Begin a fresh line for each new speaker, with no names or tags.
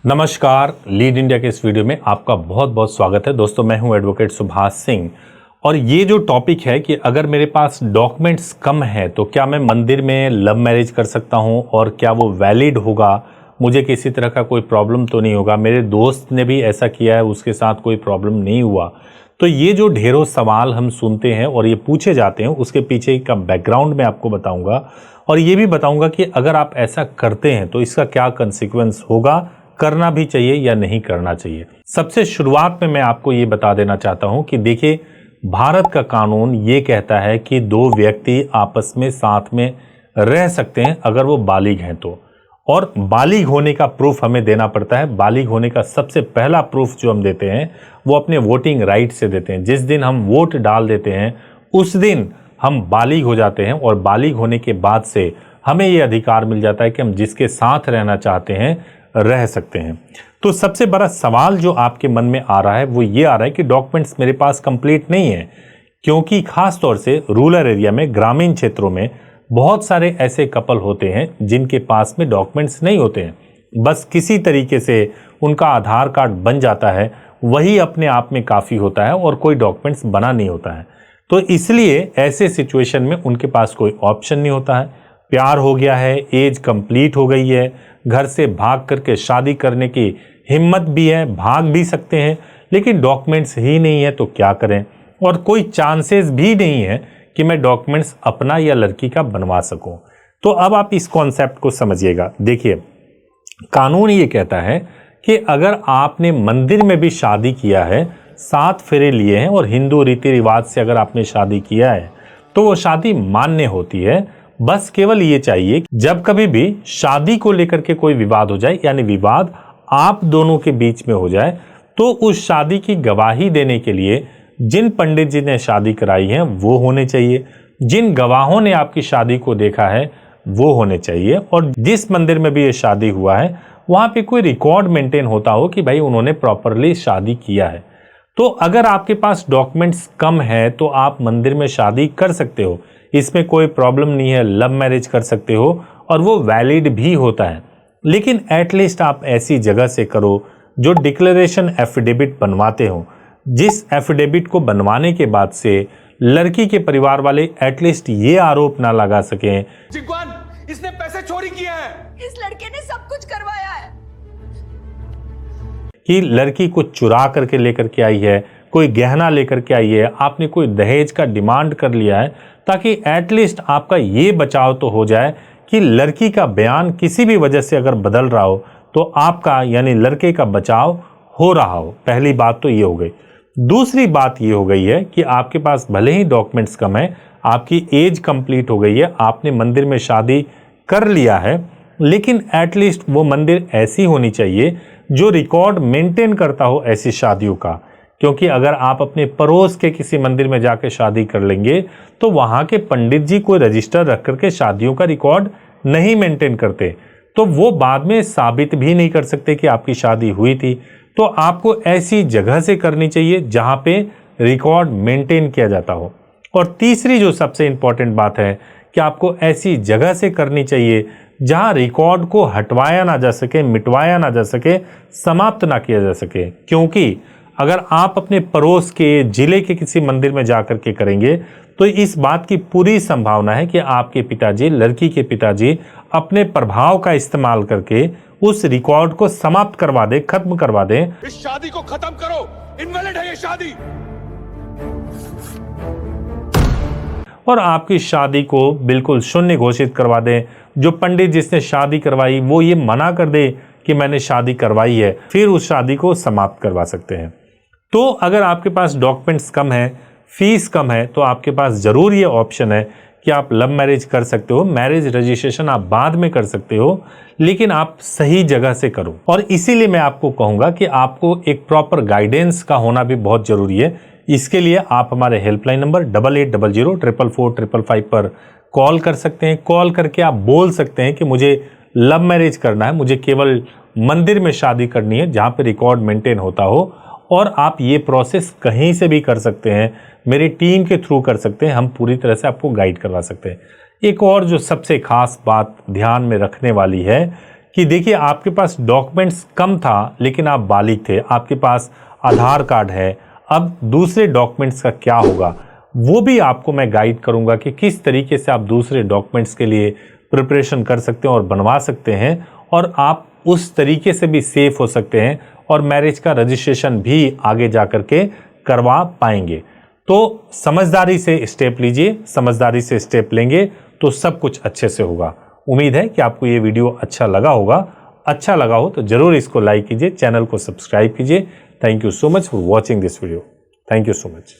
नमस्कार, lead India के इस वीडियो में आपका बहुत बहुत स्वागत है। दोस्तों, मैं हूं एडवोकेट सुभाष सिंह और ये जो टॉपिक है कि अगर मेरे पास डॉक्यूमेंट्स कम है तो क्या मैं मंदिर में लव मैरिज कर सकता हूं और क्या वो वैलिड होगा, मुझे किसी तरह का कोई प्रॉब्लम तो नहीं होगा। मेरे दोस्त ने भी ऐसा किया है, उसके साथ कोई प्रॉब्लम नहीं हुआ। तो ये जो ढेरों सवाल हम सुनते हैं और ये पूछे जाते हैं, उसके पीछे का बैकग्राउंड मैं आपको बताऊंगा और ये भी बताऊंगा कि अगर आप ऐसा करते हैं तो इसका क्या कंसिक्वेंस होगा, करना भी चाहिए या नहीं करना चाहिए। सबसे शुरुआत में मैं आपको ये बता देना चाहता हूं कि देखिए, भारत का कानून ये कहता है कि दो व्यक्ति आपस में साथ में रह सकते हैं अगर वो बालिग हैं तो, और बालिग होने का प्रूफ हमें देना पड़ता है। बालिग होने का सबसे पहला प्रूफ जो हम देते हैं वो अपने वोटिंग राइट से देते हैं। जिस दिन हम वोट डाल देते हैं उस दिन हम बालिग हो जाते हैं और बालिग होने के बाद से हमें ये अधिकार मिल जाता है कि हम जिसके साथ रहना चाहते हैं रह सकते हैं। तो सबसे बड़ा सवाल जो आपके मन में आ रहा है वो ये आ रहा है कि डॉक्यूमेंट्स मेरे पास कंप्लीट नहीं है, क्योंकि खास तौर से रूरल एरिया में, ग्रामीण क्षेत्रों में बहुत सारे ऐसे कपल होते हैं जिनके पास में डॉक्यूमेंट्स नहीं होते हैं। बस किसी तरीके से उनका आधार कार्ड बन जाता है, वही अपने आप में काफ़ी होता है और कोई डॉक्यूमेंट्स बना नहीं होता है। तो इसलिए ऐसे सिचुएशन में उनके पास कोई ऑप्शन नहीं होता है। प्यार हो गया है, एज कंप्लीट हो गई है, घर से भाग करके शादी करने की हिम्मत भी है, भाग भी सकते हैं, लेकिन डॉक्यूमेंट्स ही नहीं है तो क्या करें। और कोई चांसेस भी नहीं है कि मैं डॉक्यूमेंट्स अपना या लड़की का बनवा सकूं। तो अब आप इस कॉन्सेप्ट को समझिएगा। देखिए, कानून ये कहता है कि अगर आपने मंदिर में भी शादी किया है, 7 फेरे लिए हैं और हिंदू रीति रिवाज से अगर आपने शादी किया है तो वो शादी मान्य होती है। बस केवल ये चाहिए, जब कभी भी शादी को लेकर के कोई विवाद हो जाए, यानी विवाद आप दोनों के बीच में हो जाए, तो उस शादी की गवाही देने के लिए जिन पंडित जी ने शादी कराई है वो होने चाहिए, जिन गवाहों ने आपकी शादी को देखा है वो होने चाहिए, और जिस मंदिर में भी ये शादी हुआ है वहां पे कोई रिकॉर्ड मेंटेन होता हो कि भाई उन्होंने प्रॉपरली शादी किया है। तो अगर आपके पास डॉक्यूमेंट्स कम है तो आप मंदिर में शादी कर सकते हो, इसमें कोई प्रॉब्लम नहीं है। लव मैरिज कर सकते हो और वो वैलिड भी होता है, लेकिन एटलीस्ट आप ऐसी जगह से करो जो डिक्लेरेशन एफिडेविट बनवाते हो, जिस एफिडेविट को बनवाने के बाद से लड़की के परिवार वाले एटलीस्ट ये आरोप ना लगा सकें
इसने पैसे चोरी किए हैं,
इस लड़के ने सब कुछ करवाया है,
कि लड़की को चुरा करके लेकर के आई है, कोई गहना लेकर के आई है, आपने कोई दहेज का डिमांड कर लिया है, ताकि एटलीस्ट आपका ये बचाव तो हो जाए कि लड़की का बयान किसी भी वजह से अगर बदल रहा हो तो आपका यानी लड़के का बचाव हो रहा हो। पहली बात तो ये हो गई। दूसरी बात ये हो गई है कि आपके पास भले ही डॉक्यूमेंट्स कम है, आपकी एज कंप्लीट हो गई है, आपने मंदिर में शादी कर लिया है, लेकिन एटलीस्ट वो मंदिर ऐसी होनी चाहिए जो रिकॉर्ड मेंटेन करता हो ऐसी शादियों का। क्योंकि अगर आप अपने पड़ोस के किसी मंदिर में जाकर शादी कर लेंगे तो वहां के पंडित जी कोई रजिस्टर रख करके शादियों का रिकॉर्ड नहीं मेंटेन करते, तो वो बाद में साबित भी नहीं कर सकते कि आपकी शादी हुई थी। तो आपको ऐसी जगह से करनी चाहिए जहां पे रिकॉर्ड मेंटेन किया जाता हो। और तीसरी जो सबसे इंपॉर्टेंट बात है कि आपको ऐसी जगह से करनी चाहिए जहां रिकॉर्ड को हटवाया ना जा सके, मिटवाया ना जा सके, समाप्त ना किया जा सके। क्योंकि अगर आप अपने पड़ोस के जिले के किसी मंदिर में जाकर के करेंगे तो इस बात की पूरी संभावना है कि आपके पिताजी, लड़की के पिताजी अपने प्रभाव का इस्तेमाल करके उस रिकॉर्ड को समाप्त करवा दें, खत्म करवा दें।
इस शादी को खत्म करो, इनवैलिड है ये शादी।
और आपकी शादी को बिल्कुल शून्य घोषित करवा दें। जो पंडित जिसने शादी करवाई वो ये मना कर दे कि मैंने शादी करवाई है, फिर उस शादी को समाप्त करवा सकते हैं। तो अगर आपके पास डॉक्यूमेंट्स कम है, फीस कम है, तो आपके पास जरूर ये ऑप्शन है कि आप लव मैरिज कर सकते हो। मैरिज रजिस्ट्रेशन आप बाद में कर सकते हो, लेकिन आप सही जगह से करो। और इसीलिए मैं आपको कहूंगा कि आपको एक प्रॉपर गाइडेंस का होना भी बहुत जरूरी है। इसके लिए आप हमारे हेल्पलाइन नंबर 8800444555 पर कॉल कर सकते हैं। कॉल करके आप बोल सकते हैं कि मुझे लव मैरिज करना है, मुझे केवल मंदिर में शादी करनी है जहां पे रिकॉर्ड मेंटेन होता हो, और आप ये प्रोसेस कहीं से भी कर सकते हैं, मेरी टीम के थ्रू कर सकते हैं, हम पूरी तरह से आपको गाइड करवा सकते हैं। एक और जो सबसे खास बात ध्यान में रखने वाली है कि देखिए आपके पास डॉक्यूमेंट्स कम था लेकिन आप बालिग थे, आपके पास आधार कार्ड है, अब दूसरे डॉक्यूमेंट्स का क्या होगा वो भी आपको मैं गाइड करूंगा कि किस तरीके से आप दूसरे डॉक्यूमेंट्स के लिए प्रिपरेशन कर सकते हैं और बनवा सकते हैं और आप उस तरीके से भी सेफ हो सकते हैं और मैरिज का रजिस्ट्रेशन भी आगे जा कर के करवा पाएंगे। तो समझदारी से स्टेप लीजिए, समझदारी से स्टेप लेंगे तो सब कुछ अच्छे से होगा। उम्मीद है कि आपको ये वीडियो अच्छा लगा होगा। अच्छा लगा हो तो जरूर इसको लाइक कीजिए, चैनल को सब्सक्राइब कीजिए। Thank you so much for watching this video. Thank you so much.